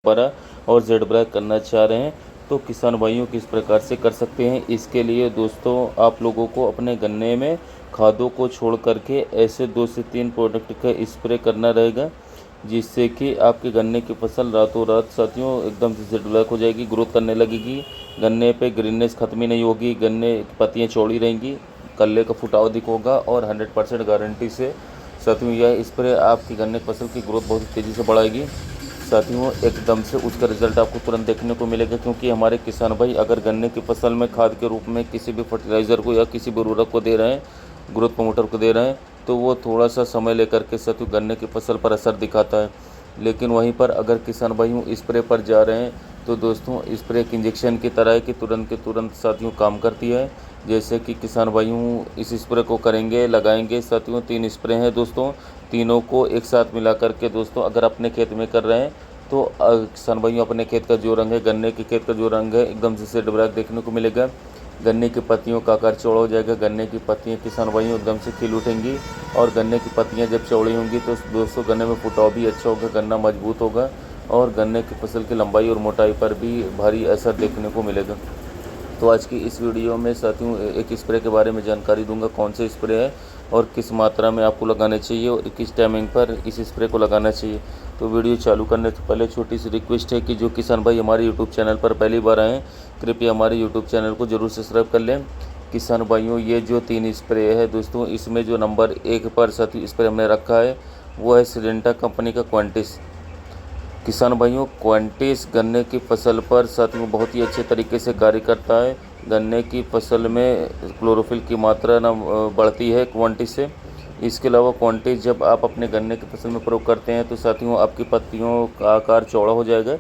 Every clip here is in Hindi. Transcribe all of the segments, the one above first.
बड़ा और जेड ब्लैक करना चाह रहे हैं तो किसान भाइयों किस प्रकार से कर सकते हैं। इसके लिए दोस्तों आप लोगों को अपने गन्ने में खादों को छोड़ करके ऐसे 2 से 3 प्रोडक्ट का स्प्रे करना रहेगा, जिससे कि आपके गन्ने की फसल रातों रात साथियों एकदम से जेड ब्लैक हो जाएगी, ग्रोथ करने लगेगी। गन्ने पे ग्रीननेस खत्म ही नहीं होगी, गन्ने की पत्तियाँ चौड़ी रहेंगी, कल्ले का फुटाव अधिक होगा और 100% गारंटी से साथियों यह स्प्रे आपकी गन्ने की फसल की ग्रोथ बहुत तेज़ी से बढ़ाएगी। साथियों एकदम से उसका रिजल्ट आपको तुरंत देखने को मिलेगा, क्योंकि हमारे किसान भाई अगर गन्ने की फसल में खाद के रूप में किसी भी फर्टिलाइज़र को या किसी भी उर्वरक को दे रहे हैं, ग्रोथ प्रमोटर को दे रहे हैं, तो वो थोड़ा सा समय लेकर के साथियों गन्ने की फसल पर असर दिखाता है। लेकिन वहीं पर अगर किसान भाइयों स्प्रे पर जा रहे हैं तो दोस्तों स्प्रे एक इंजेक्शन की तरह है कि तुरंत के तुरंत साथियों काम करती है। जैसे कि किसान भाइयों इस स्प्रे को करेंगे, लगाएंगे साथियों, 3 स्प्रे हैं दोस्तों, तीनों को एक साथ मिला करके दोस्तों अगर अपने खेत में कर रहे हैं तो किसान भाइयों अपने खेत का जो रंग है, गन्ने के खेत का जो रंग है एकदम से जेड ब्लैक देखने को मिलेगा। गन्ने की पत्तियों का आकार चौड़ा हो जाएगा, गन्ने की पत्तियां किसान भाइयों एकदम से खिल उठेंगी और गन्ने की पत्तियां जब चौड़ी होंगी तो दोस्तों गन्ने में फुटाव भी अच्छा होगा, गन्ना मजबूत होगा और गन्ने की फसल की लंबाई और मोटाई पर भी भारी असर देखने को मिलेगा। तो आज की इस वीडियो में साथियों एक स्प्रे के बारे में जानकारी दूंगा, कौन से स्प्रे है और किस मात्रा में आपको लगाना चाहिए और किस टाइमिंग पर इस स्प्रे को लगाना चाहिए। तो वीडियो चालू करने से पहले छोटी सी रिक्वेस्ट है कि जो किसान भाई हमारे यूट्यूब चैनल पर पहली बार आएँ, कृपया हमारे यूट्यूब चैनल को ज़रूर सब्सक्राइब कर लें। किसान भाइयों ये जो 3 स्प्रे है दोस्तों, इसमें जो नंबर 1 पर साथियों स्प्रे हमने रखा है वो है सिलेंटा कंपनी का क्वांटिस। किसान भाइयों क्वांटिस गन्ने की फसल पर साथियों बहुत ही अच्छे तरीके से कार्य करता है। गन्ने की फसल में क्लोरोफिल की मात्रा न बढ़ती है क्वांटिस से। इसके अलावा क्वांटिस जब आप अपने गन्ने की फसल में प्रयोग करते हैं तो साथियों आपकी पत्तियों का आकार चौड़ा हो जाएगा।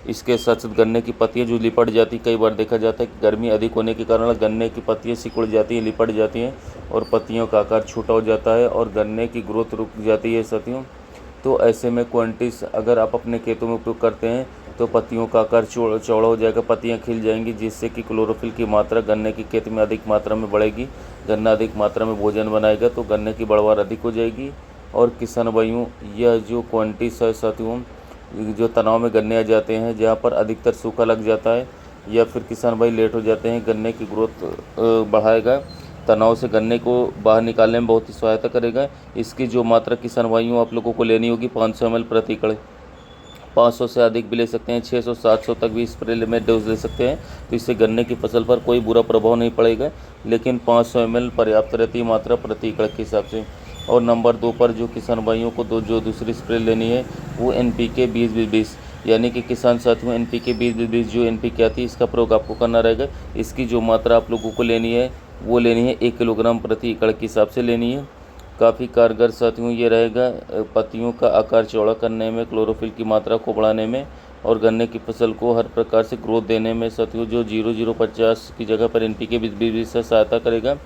इसके साथ साथ गन्ने की पत्तियां जो लिपट जाती, कई बार देखा जाता है कि गर्मी अधिक होने के कारण गन्ने की पत्तियां सिकुड़ जाती हैं, लिपट जाती हैं और पत्तियों का आकार छोटा हो जाता है और गन्ने की ग्रोथ रुक जाती है साथियों। तो ऐसे में क्वांटिस अगर आप अपने खेतों में उपयोग करते हैं तो पत्तियों का आकार चौड़ा हो जाएगा, पत्तियां खिल जाएंगी, जिससे कि क्लोरोफिल की मात्रा गन्ने के खेत में अधिक मात्रा में बढ़ेगी। गन्ना अधिक मात्रा में भोजन बनाएगा तो गन्ने की पैदावार अधिक हो जाएगी। और किसान भाइयों यह जो क्वांटिस है साथियों, जो तनाव में गन्ने आ जाते हैं जहाँ पर अधिकतर सूखा लग जाता है या फिर किसान भाई लेट हो जाते हैं, गन्ने की ग्रोथ बढ़ाएगा, तनाव से गन्ने को बाहर निकालने में बहुत ही सहायता करेगा। इसकी जो मात्रा किसान भाइयों आप लोगों को लेनी होगी 500 ml प्रति एकड़। 500 से अधिक भी ले सकते हैं, 600 700 तक भी स्प्रे में डोज ले सकते हैं, तो इससे गन्ने की फसल पर कोई बुरा प्रभाव नहीं पड़ेगा। लेकिन 500 ml पर्याप्त रहती है मात्रा प्रति एकड़ के हिसाब से। और नंबर 2 पर जो किसान भाइयों को जो दूसरी स्प्रे लेनी है वो NPK 20-20, यानी कि किसान साथियों NPK 20-20 जो NPK आती है इसका प्रयोग आपको करना रहेगा। इसकी जो मात्रा आप लोगों को लेनी है वो लेनी है 1 किलोग्राम प्रति एकड़ के हिसाब से लेनी है। काफ़ी कारगर साथियों ये रहेगा पत्तियों का आकार चौड़ा करने में, क्लोरोफिल की मात्रा को बढ़ाने में और गन्ने की फसल को हर प्रकार से ग्रोथ देने में साथियों। जो 0050 की जगह पर NPK 20-20 से सहायता करेगा।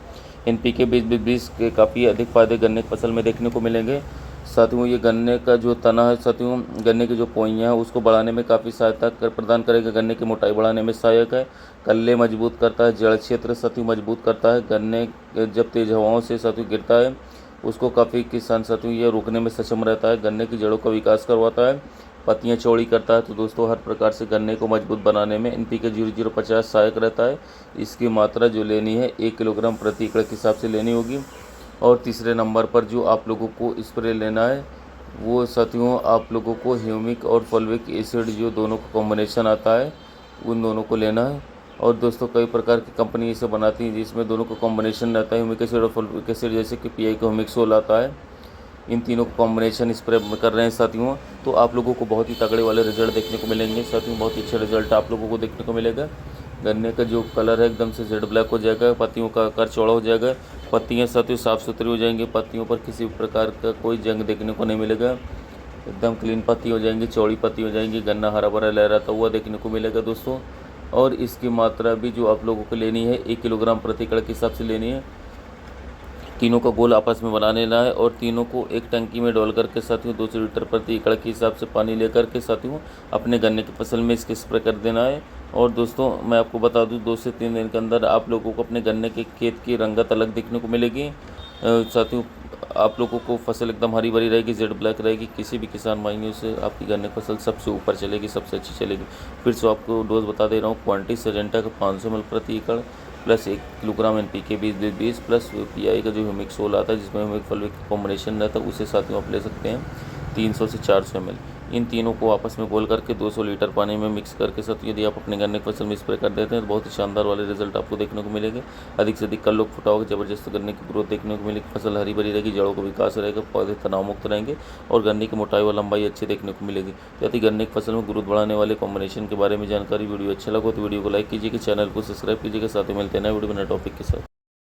NPK 20-20 के काफ़ी अधिक फायदे गन्ने की फसल में देखने को मिलेंगे साथियों। ये गन्ने का जो तना है साथियों, गन्ने की जो पोइयाँ हैं उसको बढ़ाने में काफ़ी सहायता प्रदान करेगा, गन्ने की मोटाई बढ़ाने में सहायक है, कल्ले मजबूत करता है, जड़ क्षेत्र साथियों मजबूत करता है। गन्ने जब तेज हवाओं से साथियों गिरता है उसको काफ़ी किसान साथियों ये रोकने में सक्षम रहता है, गन्ने की जड़ों का विकास करवाता है, पत्तियां चौड़ी करता है। तो दोस्तों हर प्रकार से गन्ने को मजबूत बनाने में NPK 0050 सहायक रहता है। इसकी मात्रा जो लेनी है 1 किलोग्राम प्रति एकड़ के हिसाब से लेनी होगी। और तीसरे नंबर पर जो आप लोगों को स्प्रे लेना है वो साथियों आप लोगों को ह्यूमिक और फॉल्विक एसिड जो दोनों का कॉम्बिनेशन आता है उन दोनों को लेना है। और दोस्तों कई प्रकार की कंपनी इसे बनाती है जिसमें दोनों का कॉम्बिनेशन रहता है, ह्यूमिक एसिड और फॉल्विक एसिड, जैसे कि PI का ह्यूमिक्सोल आता है। इन तीनों को कॉम्बिनेशन स्प्रे कर रहे हैं साथियों तो आप लोगों को बहुत ही तगड़े वाले रिजल्ट देखने को मिलेंगे साथियों, बहुत ही अच्छा रिजल्ट आप लोगों को देखने को मिलेगा। गन्ने का जो कलर है एकदम से जेड ब्लैक हो जाएगा, पत्तियों का आकार चौड़ा हो जाएगा, पत्तियां साथियों साफ़ सुथरी हो जाएंगी, पत्तियों पर किसी प्रकार का कोई जंग देखने को नहीं मिलेगा, एकदम क्लीन पत्ती हो जाएंगी, चौड़ी पत्ती हो जाएंगी, गन्ना हरा भरा लहराता हुआ देखने को मिलेगा दोस्तों। और इसकी मात्रा भी जो आप लोगों को लेनी है 1 किलोग्राम प्रति एकड़ के हिसाब से लेनी है। तीनों का गोल आपस में बना लेना है और तीनों को एक टंकी में डाल करके साथियों 200 लीटर प्रति एकड़ के हिसाब से पानी लेकर के साथियों अपने गन्ने की फसल में इसके स्प्रे कर देना है। और दोस्तों मैं आपको बता दूं 2 से 3 दिन के अंदर आप लोगों को अपने गन्ने के खेत की रंगत अलग देखने को मिलेगी साथियों। आप लोगों को फसल एकदम हरी भरी रहेगी, जेड ब्लैक रहेगी। किसी भी किसान भाइयों से आपकी गन्ने की फसल सबसे ऊपर चलेगी, सबसे अच्छी चलेगी। फिर से आपको डोज बता दे रहा हूँ। क्वांटिटी सिजेंटा का 500 ml प्रति एकड़ plus 1 kilogram NPK 20-20 plus PI का जो ह्यूमिक सोल आता है जिसमें ह्यूमिक फॉल्विक कॉम्बिनेशन रहता है, उसे साथियों आप ले सकते हैं 300 से 400 ml। इन तीनों को आपस में घोल करके 200 लीटर पानी में मिक्स करके साथियों यदि आप अपने गन्ने की फसल में स्प्रे कर देते हैं तो बहुत ही शानदार वाले रिजल्ट आपको देखने को मिलेंगे। अधिक से अधिक कल्लोक फुटाओगे, जबरदस्त गन्ने की ग्रोथ देखने को मिलेगी, फसल हरी भरी रहेगी, जड़ों का विकास रहेगा, पौधे तनाव मुक्त रहेंगे और गन्ने की मोटाई व लंबाई अच्छी देखने को मिलेगी। यदि गन्ने की फसल में ग्रोथ बढ़ाने वाले कॉम्बिनेशन के बारे में जानकारी वीडियो अच्छा लगा तो वीडियो को लाइक कीजिएगा, चैनल को सब्सक्राइब कीजिएगा। साथ ही मिलते हैं नए वीडियो में नए टॉपिक के साथ।